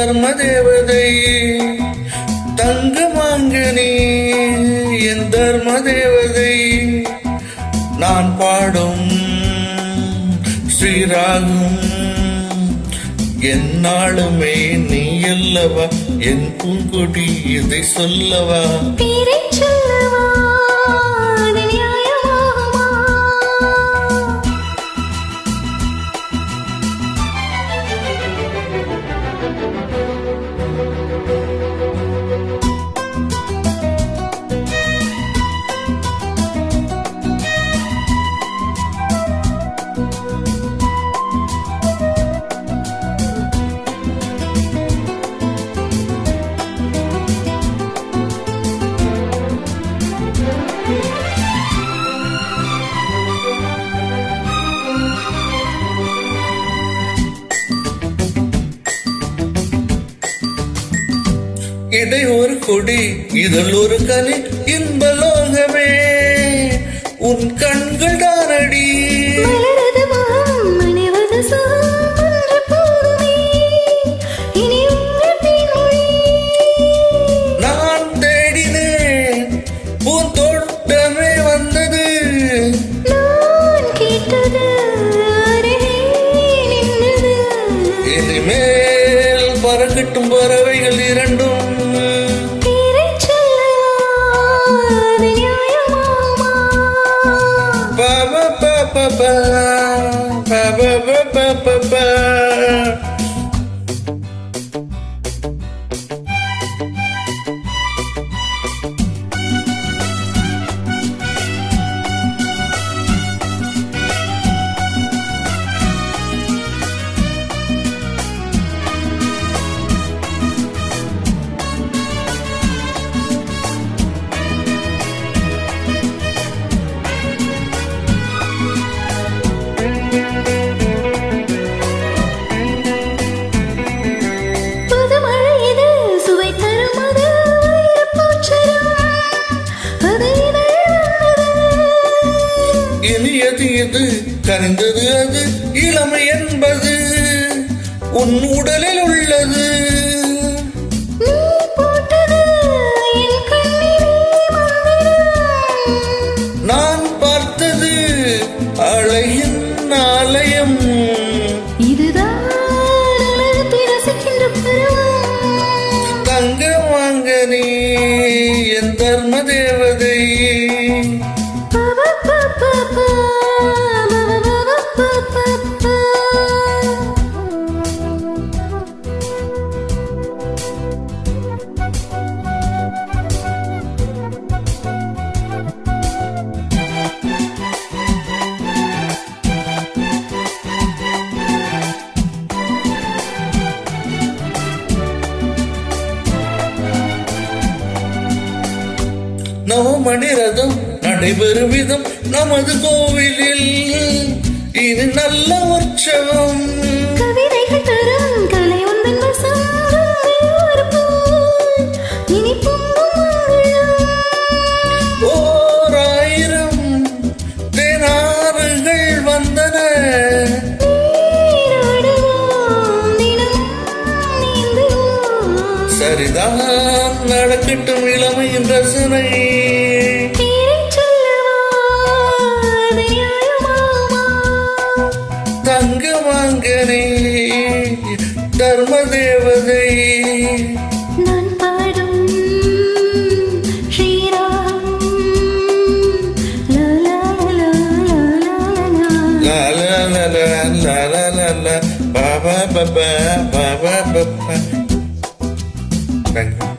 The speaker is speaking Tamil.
தர்ம தேவதை தங்கமாங்கனே என் தர்ம தேவதை நான் பாடும் ஸ்ரீராகும் என்னாலுமே நீ அல்லவா என் பூங்கொடி இதை சொல்லவா இடை ஒரு கொடி இதழ் ஒரு கனி இன்பலோகமே உன் கண்கள் தானடி நான் தேடினேன் பூந்தோட்டமே வந்தது இனிமேல் பறக்கட்டும் பறவைகள் இரண்டும் இனியது கனிந்தது அது இளமை என்பது உன் உடலில் உள்ளது நான் பார்த்தது அழையின் ஆலயம் தங்கமாங்கனே என் தர்ம தேவதை நவமணி ரதம் நடைபெறும் விதம் நமது கோவிலில் இது நல்ல உற்சவம் கவிதைகள் தரும் கலை ஒன்றன் வசம் ஓர் ஆயிரம் தேனாறுகள் வந்தன சரிதான் நடக்கட்டும் இளமையின் ரசனை தங்கமாங்கனே தர்ம தேவதை நான் பாடும் Sriram la. Ba ba ba ba ba ba ba ba. Thank you.